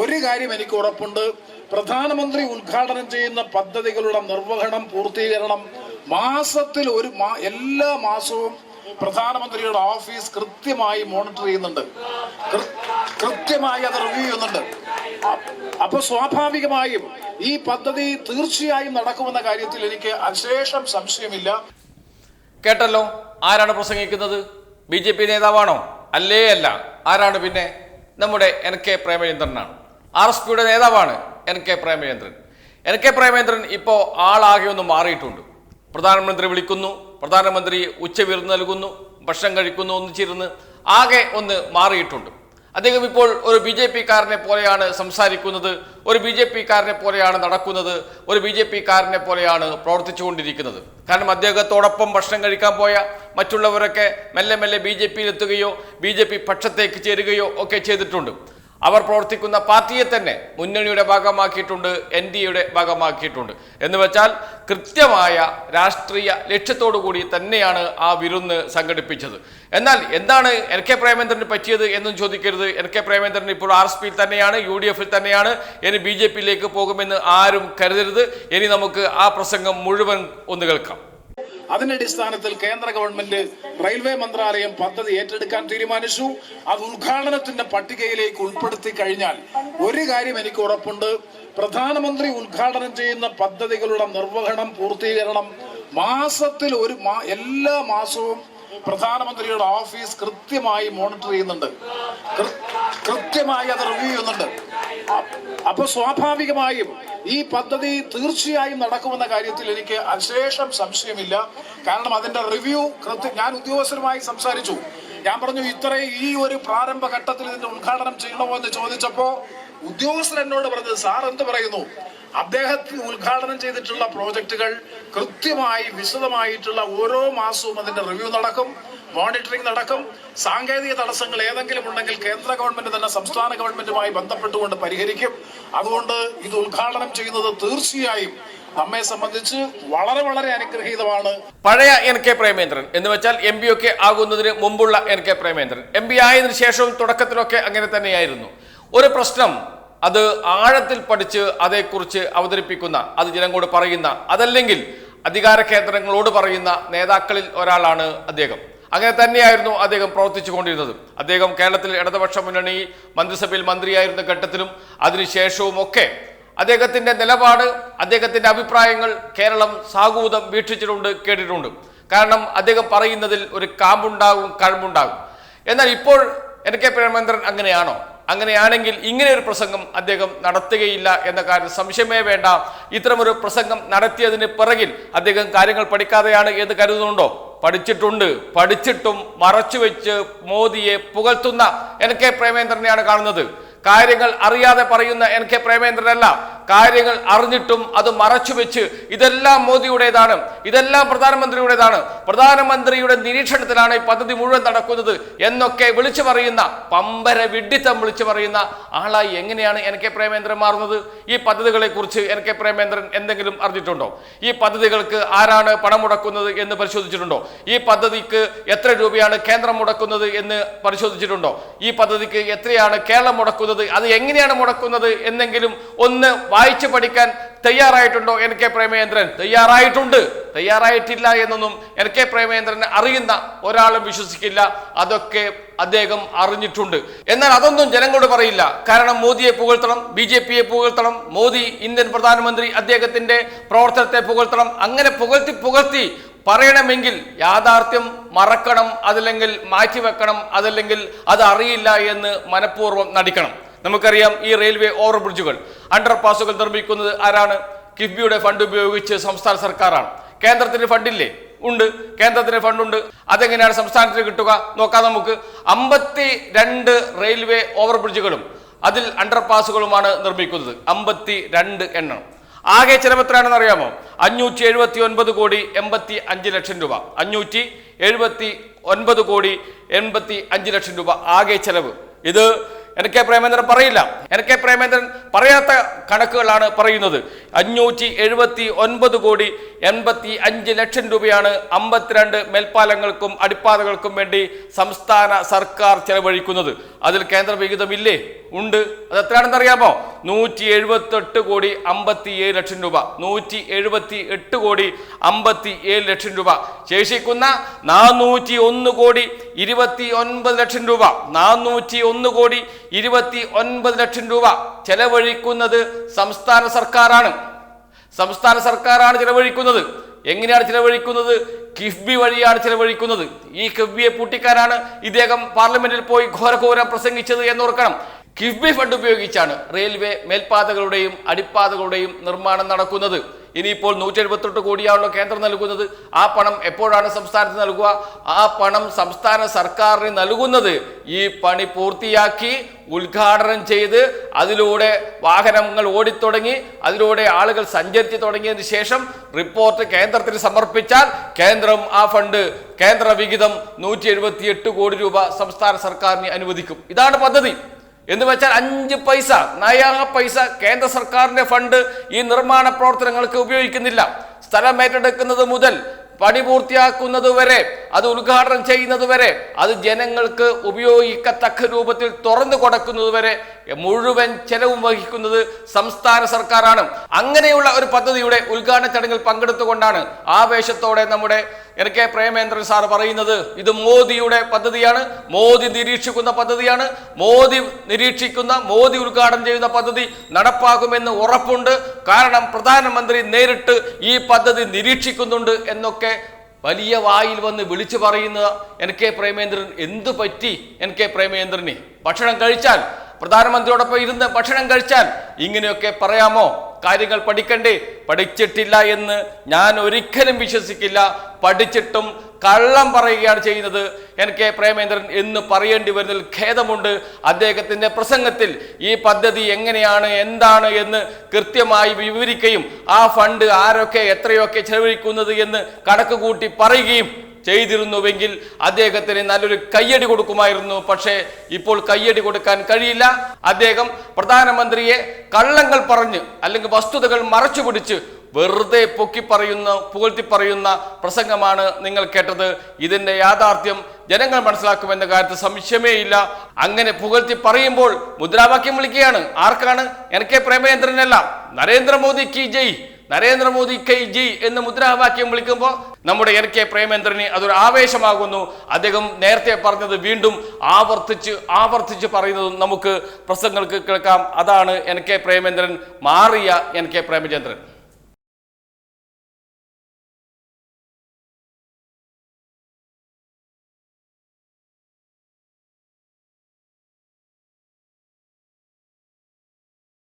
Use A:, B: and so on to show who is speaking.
A: ഒരു കാര്യം എനിക്ക് ഉറപ്പുണ്ട്, പ്രധാനമന്ത്രി ഉദ്ഘാടനം ചെയ്യുന്ന പദ്ധതികളുടെ നിർവഹണം പൂർത്തീകരണം മാസത്തിൽ എല്ലാ മാസവും പ്രധാനമന്ത്രിയുടെ ഓഫീസ് കൃത്യമായി മോണിറ്റർ ചെയ്യുന്നുണ്ട്, കൃത്യമായി അത് റിവ്യൂ ചെയ്യുന്നുണ്ട്. അപ്പൊ സ്വാഭാവികമായും ഈ പദ്ധതി തീർച്ചയായും നടക്കുമെന്ന കാര്യത്തിൽ എനിക്ക് അശേഷം സംശയമില്ല.
B: കേട്ടല്ലോ, ആരാണ് പ്രസംഗിക്കുന്നത്? BJP നേതാവാണോ? അല്ലേ അല്ല. ആരാണ് പിന്നെ? നമ്മുടെ NK പ്രേമചന്ദ്രനാണ്. RSPയുടെ നേതാവാണ് NK പ്രേമചന്ദ്രൻ. NK പ്രേമചന്ദ്രൻ ഇപ്പോൾ ആളാകെ ഒന്ന് മാറിയിട്ടുണ്ട്. പ്രധാനമന്ത്രി വിളിക്കുന്നു, പ്രധാനമന്ത്രി ഉച്ചവിരുന്ന് നൽകുന്നു, ഭക്ഷണം കഴിക്കുന്നു, ഒന്നിച്ചിരുന്ന് ആകെ ഒന്ന് മാറിയിട്ടുണ്ട്. അദ്ദേഹം ഇപ്പോൾ ഒരു BJP-കാരനെ പോലെയാണ് സംസാരിക്കുന്നത്, ഒരു BJP-കാരനെ പോലെയാണ് നടക്കുന്നത്, ഒരു BJP-കാരനെ പോലെയാണ് പ്രവർത്തിച്ചുകൊണ്ടിരിക്കുന്നത്. കാരണം അദ്ദേഹത്തോടൊപ്പം ഭക്ഷണം കഴിക്കാൻ പോയ മറ്റുള്ളവരൊക്കെ മെല്ലെ മെല്ലെ BJP-യിൽ എത്തുകയോ BJP പക്ഷത്തേക്ക് ചേരുകയോ ഒക്കെ ചെയ്തിട്ടുണ്ട്. അവർ പ്രവർത്തിക്കുന്ന പാർട്ടിയെ തന്നെ മുന്നണിയുടെ ഭാഗമാക്കിയിട്ടുണ്ട്, NDAയുടെ ഭാഗമാക്കിയിട്ടുണ്ട്. എന്ന് വെച്ചാൽ കൃത്യമായ രാഷ്ട്രീയ ലക്ഷ്യത്തോടു കൂടി തന്നെയാണ് ആ വിരുന്ന് സംഘടിപ്പിച്ചത്. എന്നാൽ എന്താണ് NK പ്രേമചന്ദ്രന് പറ്റിയത് എന്നും ചോദിക്കരുത്. NK പ്രേമചന്ദ്രൻ ഇപ്പോൾ RSPയിൽ തന്നെയാണ്, UDF-ൽ തന്നെയാണ്. ഇനി BJP-യിലേക്ക് പോകുമെന്ന് ആരും കരുതരുത്. ഇനി നമുക്ക് ആ പ്രസംഗം മുഴുവൻ ഒന്ന് കേൾക്കാം.
A: അതിന്റെ അടിസ്ഥാനത്തിൽ കേന്ദ്ര ഗവൺമെന്റ് റെയിൽവേ മന്ത്രാലയം പദ്ധതി ഏറ്റെടുക്കാൻ തീരുമാനിച്ചു. അത് ഉദ്ഘാടനത്തിന്റെ പട്ടികയിലേക്ക് ഉൾപ്പെടുത്തി കഴിഞ്ഞാൽ ഒരു കാര്യം എനിക്ക് ഉറപ്പുണ്ട്, പ്രധാനമന്ത്രി ഉദ്ഘാടനം ചെയ്യുന്ന പദ്ധതികളുടെ നിർവഹണം പൂർത്തീകരണം മാസത്തിൽ എല്ലാ മാസവും പ്രധാനമന്ത്രിയുടെ ഓഫീസ് കൃത്യമായി മോണിറ്റർ ചെയ്യുന്നുണ്ട്, കൃത്യമായി അത് റിവ്യൂ ചെയ്യുന്നുണ്ട്. അപ്പൊ സ്വാഭാവികമായും ഈ പദ്ധതി തീർച്ചയായും നടക്കുമെന്ന കാര്യത്തിൽ എനിക്ക് അശേഷം സംശയമില്ല. കാരണം അതിന്റെ റിവ്യൂ ഞാൻ ഉദ്യോഗസ്ഥരുമായി സംസാരിച്ചു. ഞാൻ പറഞ്ഞു, ഈ ഒരു പ്രാരംഭ ഘട്ടത്തിൽ ഇതിന്റെ ഉദ്ഘാടനം ചെയ്യണമോ എന്ന് ചോദിച്ചപ്പോ ഉദ്യോഗസ്ഥർ എന്നോട് പറഞ്ഞത്, സാർ എന്ത് പറയുന്നു, അദ്ദേഹത്തിന് ഉദ്ഘാടനം ചെയ്തിട്ടുള്ള പ്രോജക്റ്റുകൾ കൃത്യമായി വിശദമായിട്ടുള്ള ഓരോ മാസവും അതിന്റെ റിവ്യൂ നടക്കും, മോണിറ്ററിംഗ് നടക്കും. സാങ്കേതിക തടസ്സങ്ങൾ ഏതെങ്കിലും ഉണ്ടെങ്കിൽ കേന്ദ്ര ഗവൺമെന്റ് തന്നെ സംസ്ഥാന ഗവൺമെന്റുമായി ബന്ധപ്പെട്ടുകൊണ്ട് പരിഹരിക്കും. അതുകൊണ്ട് ഇത് ഉദ്ഘാടനം ചെയ്യുന്നത് തീർച്ചയായും നമ്മെ സംബന്ധിച്ച് വളരെ വളരെ അനുഗ്രഹീതമാണ്.
B: പഴയ NK പ്രേമചന്ദ്രൻ എന്ന് വെച്ചാൽ MP ഒക്കെ ആകുന്നതിന് മുമ്പുള്ള NK പ്രേമചന്ദ്രൻ. MP ആയതിനു ശേഷവും തുടക്കത്തിലൊക്കെ അങ്ങനെ തന്നെയായിരുന്നു. ഒരു പ്രശ്നം അത് ആഴത്തിൽ പഠിച്ച് അതേക്കുറിച്ച് അവതരിപ്പിക്കുന്ന, അത് ജനങ്ങളോട് പറയുന്ന, അതല്ലെങ്കിൽ അധികാര കേന്ദ്രങ്ങളോട് പറയുന്ന നേതാക്കളിൽ ഒരാളാണ് അദ്ദേഹം. അങ്ങനെ തന്നെയായിരുന്നു അദ്ദേഹം പ്രവർത്തിച്ചു കൊണ്ടിരുന്നത്. അദ്ദേഹം കേരളത്തിൽ ഇടതുപക്ഷ മുന്നണി മന്ത്രിസഭയിൽ മന്ത്രിയായിരുന്ന ഘട്ടത്തിലും അതിനുശേഷവും ഒക്കെ അദ്ദേഹത്തിന്റെ നിലപാട്, അദ്ദേഹത്തിന്റെ അഭിപ്രായങ്ങൾ കേരളം സാഗൂതം വീക്ഷിച്ചിട്ടുണ്ട്, കേട്ടിട്ടുണ്ട്. കാരണം അദ്ദേഹം പറയുന്നതിൽ ഒരു കാമ്പുണ്ടാകും, കഴമ്പുണ്ടാകും. എന്നാൽ ഇപ്പോൾ NK പ്രേമചന്ദ്രൻ അങ്ങനെയാണോ? അങ്ങനെയാണെങ്കിൽ ഇങ്ങനെ ഒരു പ്രസംഗം അദ്ദേഹം നടത്തുകയില്ല എന്ന കാര്യം സംശയമേ വേണ്ട. ഇത്തരമൊരു പ്രസംഗം നടത്തിയതിന് പിറകിൽ അദ്ദേഹം കാര്യങ്ങൾ പഠിക്കാതെയാണ് എന്ന് കരുതുന്നുണ്ടോ? പഠിച്ചിട്ടുണ്ട്. പഠിച്ചിട്ടും മറച്ചുവെച്ച് മോദിയെ പുകഴ്ത്തുന്ന NK പ്രേമചന്ദ്രനെയാണ് കാണുന്നത്. കാര്യങ്ങൾ അറിയാതെ പറയുന്ന NK പ്രേമചന്ദ്രനല്ല, കാര്യങ്ങൾ അറിഞ്ഞിട്ടും അത് മറച്ചുവെച്ച് ഇതെല്ലാം മോദിയുടേതാണ്, ഇതെല്ലാം പ്രധാനമന്ത്രിയുടേതാണ്, പ്രധാനമന്ത്രിയുടെ നിരീക്ഷണത്തിലാണ് ഈ പദ്ധതി മുഴുവൻ നടക്കുന്നത് എന്നൊക്കെ വിളിച്ചു പറയുന്ന, പമ്പര വിഡ്ഢിത്തം വിളിച്ചു പറയുന്ന ആളായി എങ്ങനെയാണ് NK പ്രേമചന്ദ്രൻ മാറുന്നത്? ഈ പദ്ധതികളെ കുറിച്ച് NK പ്രേമചന്ദ്രൻ എന്തെങ്കിലും അറിഞ്ഞിട്ടുണ്ടോ? ഈ പദ്ധതികൾക്ക് ആരാണ് പണം മുടക്കുന്നത് എന്ന് പരിശോധിച്ചിട്ടുണ്ടോ? ഈ പദ്ധതിക്ക് എത്ര രൂപയാണ് കേന്ദ്രം മുടക്കുന്നത് എന്ന് പരിശോധിച്ചിട്ടുണ്ടോ? ഈ പദ്ധതിക്ക് എത്രയാണ് കേരളം മുടക്കുന്നത്, അത് എങ്ങനെയാണ് മുടക്കുന്നത് എന്നെങ്കിലും ഒന്ന് വായിച്ചു പഠിക്കാൻ തയ്യാറായിട്ടുണ്ടോ NK പ്രേമചന്ദ്രൻ? തയ്യാറായിട്ടുണ്ട്. തയ്യാറായിട്ടില്ല എന്നൊന്നും NK പ്രേമചന്ദ്രനെ അറിയുന്ന ഒരാളും വിശ്വസിക്കില്ല. അതൊക്കെ അദ്ദേഹം അറിഞ്ഞിട്ടുണ്ട്. എന്നാൽ അതൊന്നും ജനങ്ങളോട് പറയില്ല. കാരണം മോദിയെ പുകഴ്ത്തണം, BJPയെ പുകഴ്ത്തണം, മോദി ഇന്ത്യൻ പ്രധാനമന്ത്രി അദ്ദേഹത്തിന്റെ പ്രവർത്തനത്തെ പുകഴ്ത്തണം. അങ്ങനെ പുകഴ്ത്തി പറയണമെങ്കിൽ യാഥാർത്ഥ്യം മറക്കണം, അതല്ലെങ്കിൽ മാറ്റിവെക്കണം, അതല്ലെങ്കിൽ അത് അറിയില്ല എന്ന് മനഃപൂർവ്വം നടിക്കണം. നമുക്കറിയാം, ഈ റെയിൽവേ ഓവർ ബ്രിഡ്ജുകൾ, അണ്ടർപാസുകൾ നിർമ്മിക്കുന്നത് ആരാണ്? കിഫ്ബിയുടെ ഫണ്ട് ഉപയോഗിച്ച് സംസ്ഥാന സർക്കാരാണ്. കേന്ദ്രത്തിന് ഫണ്ടില്ലേ? ഉണ്ട്, കേന്ദ്രത്തിന് ഫണ്ടുണ്ട്. അതെങ്ങനെയാണ് സംസ്ഥാനത്തിന് കിട്ടുക? നോക്കാം നമുക്ക്. 52 റെയിൽവേ ഓവർ ബ്രിഡ്ജുകളും അതിൽ അണ്ടർപാസുകളുമാണ് നിർമ്മിക്കുന്നത്. 52 എണ്ണം. ആകെ ചെലവ് എത്രയാണെന്ന് അറിയാമോ? 579 കോടി 85 ലക്ഷം രൂപ. 579 കോടി 85 ലക്ഷം രൂപ ആകെ ചെലവ്. ഇത് കെ പ്രേമേന്ദ്രൻ പറയില്ല. കെ പ്രേമേന്ദ്രൻ പറയാത്ത കണക്കുകളാണ് പറയുന്നത്. 579 കോടി 85 ലക്ഷം രൂപയാണ് 52 മേൽപ്പാലങ്ങൾക്കും അടിപ്പാതകൾക്കും വേണ്ടി സംസ്ഥാന സർക്കാർ ചെലവഴിക്കുന്നത്. അതിൽ കേന്ദ്ര വിഹിതമില്ലേ? ഉണ്ട്. അത് എത്രയാണെന്ന് അറിയാമോ? 178 കോടി 57 ലക്ഷം രൂപ. 178 കോടി 57 ലക്ഷം രൂപ. ശേഷിക്കുന്ന 401 കോടി 29 ലക്ഷം രൂപ 401 കോടി 29 ലക്ഷം രൂപ ചെലവഴിക്കുന്നത് സംസ്ഥാന സർക്കാരാണ്. സംസ്ഥാന സർക്കാരാണ് ചെലവഴിക്കുന്നത്. എങ്ങനെയാണ് ചെലവഴിക്കുന്നത്? കിഫ്ബി വഴിയാണ് ചെലവഴിക്കുന്നത്. ഈ കിഫ്ബിയെ പൂട്ടിക്കാനാണ് ഇദ്ദേഹം പാർലമെന്റിൽ പോയി ഘോരഘോരം പ്രസംഗിച്ചത് എന്നോർക്കണം. കിഫ്ബി ഫണ്ട് ഉപയോഗിച്ചാണ് റെയിൽവേ മേൽപ്പാതകളുടെയും അടിപ്പാതകളുടെയും നിർമ്മാണം നടക്കുന്നത്. ഇനിയിപ്പോൾ 178 കോടിയാണല്ലോ കേന്ദ്രം നൽകുന്നത്. ആ പണം എപ്പോഴാണ് സംസ്ഥാനത്ത് നൽകുക? ആ പണം സംസ്ഥാന സർക്കാരിന് നൽകുന്നത് ഈ പണി പൂർത്തിയാക്കി ഉദ്ഘാടനം ചെയ്ത് അതിലൂടെ വാഹനങ്ങൾ ഓടിത്തുടങ്ങി അതിലൂടെ ആളുകൾ സഞ്ചരിച്ചു തുടങ്ങിയതിന് ശേഷം റിപ്പോർട്ട് കേന്ദ്രത്തിന് സമർപ്പിച്ചാൽ കേന്ദ്രം ആ ഫണ്ട് കേന്ദ്ര വിഹിതം 178 കോടി രൂപ സംസ്ഥാന സർക്കാരിന് അനുവദിക്കും. ഇതാണ് പദ്ധതി. എന്ന് വെച്ചാൽ 5 പൈസ നയാ പൈസ കേന്ദ്ര സർക്കാരിന്റെ ഫണ്ട് ഈ നിർമ്മാണ പ്രവർത്തനങ്ങൾക്ക് ഉപയോഗിക്കുന്നില്ല. സ്ഥലം ഏറ്റെടുക്കുന്നത് മുതൽ പണി പൂർത്തിയാക്കുന്നത് വരെ, അത് ഉദ്ഘാടനം ചെയ്യുന്നത് വരെ, അത് ജനങ്ങൾക്ക് ഉപയോഗിക്കത്തക്ക രൂപത്തിൽ തുറന്നു കൊടുക്കുന്നത് വരെ മുഴുവൻ ചെലവും വഹിക്കുന്നത് സംസ്ഥാന സർക്കാരാണ്. അങ്ങനെയുള്ള ഒരു പദ്ധതിയുടെ ഉദ്ഘാടന ചടങ്ങിൽ പങ്കെടുത്തുകൊണ്ടാണ് ആവേശത്തോടെ നമ്മുടെ കെ പ്രേമേന്ദ്രൻ സാർ പറയുന്നത് ഇത് മോദിയുടെ പദ്ധതിയാണ്, മോദി നിരീക്ഷിക്കുന്ന പദ്ധതിയാണ്, മോദി നിരീക്ഷിക്കുന്ന മോദി ഉദ്ഘാടനം ചെയ്യുന്ന പദ്ധതി നടപ്പാക്കുമെന്ന് ഉറപ്പുണ്ട്. കാരണം പ്രധാനമന്ത്രി നേരിട്ട് ഈ പദ്ധതി നിരീക്ഷിക്കുന്നുണ്ട് എന്നൊക്കെ വലിയ വായിൽ വന്ന് വിളിച്ചു പറയുന്ന കെ പ്രേമേന്ദ്രൻ എന്തു പറ്റി? കെ പ്രേമേന്ദ്രന് ഭക്ഷണം കഴിച്ചാൽ, പ്രധാനമന്ത്രിയോടൊപ്പം ഇരുന്ന് ഭക്ഷണം കഴിച്ചാൽ ഇങ്ങനെയൊക്കെ പറയാമോ? കാര്യങ്ങൾ പഠിക്കണ്ടേ? പഠിച്ചിട്ടില്ല എന്ന് ഞാൻ ഒരിക്കലും വിശ്വസിക്കില്ല. പഠിച്ചിട്ടും കള്ളം പറയുകയാണ് ചെയ്യുന്നത് കെ പ്രേമേന്ദ്രൻ എന്ന് പറയേണ്ടി വരുന്നതിൽ ഖേദമുണ്ട്. അദ്ദേഹത്തിന്റെ പ്രസംഗത്തിൽ ഈ പദ്ധതി എങ്ങനെയാണ് എന്താണ് എന്ന് കൃത്യമായി വിവരിക്കുകയും ആ ഫണ്ട് ആരൊക്കെ എത്രയൊക്കെ ചെലവഴിക്കുന്നത് എന്ന് കണക്ക് കൂട്ടി പറയുകയും ചെയ്തിരുന്നുവെങ്കിൽ അദ്ദേഹത്തിന് നല്ലൊരു കയ്യടി കൊടുക്കുമായിരുന്നു. പക്ഷേ ഇപ്പോൾ കയ്യടി കൊടുക്കാൻ കഴിയില്ല. അദ്ദേഹം പ്രധാനമന്ത്രിയെ കള്ളങ്ങൾ പറഞ്ഞ് അല്ലെങ്കിൽ വസ്തുതകൾ മറച്ചുപിടിച്ച് വെറുതെ പുകഴ്ത്തി പറയുന്ന പ്രസംഗമാണ് നിങ്ങൾ കേട്ടത്. ഇതിന്റെ യാഥാർത്ഥ്യം ജനങ്ങൾ മനസ്സിലാക്കുമെന്ന കാര്യത്തിൽ സംശയമേ ഇല്ല. അങ്ങനെ പുകഴ്ത്തി പറയുമ്പോൾ മുദ്രാവാക്യം വിളിക്കുകയാണ്. ആർക്കാണ്? കെ പ്രേമേന്ദ്രനല്ല, നരേന്ദ്രമോദി കി ജയ്, നരേന്ദ്രമോദി കൈ ജി എന്ന് മുദ്രാവാക്യം വിളിക്കുമ്പോൾ നമ്മുടെ കെ പ്രേമേന്ദ്രന് അതൊരു ആവേശമാകുന്നു. അദ്ദേഹം നേരത്തെ പറഞ്ഞത് വീണ്ടും ആവർത്തിച്ച് പറയുന്നത് നമുക്ക് പ്രസംഗങ്ങൾക്ക് കേൾക്കാം. അതാണ് കെ പ്രേമേന്ദ്രൻ മാറിയ കെ പ്രേമചന്ദ്രൻ.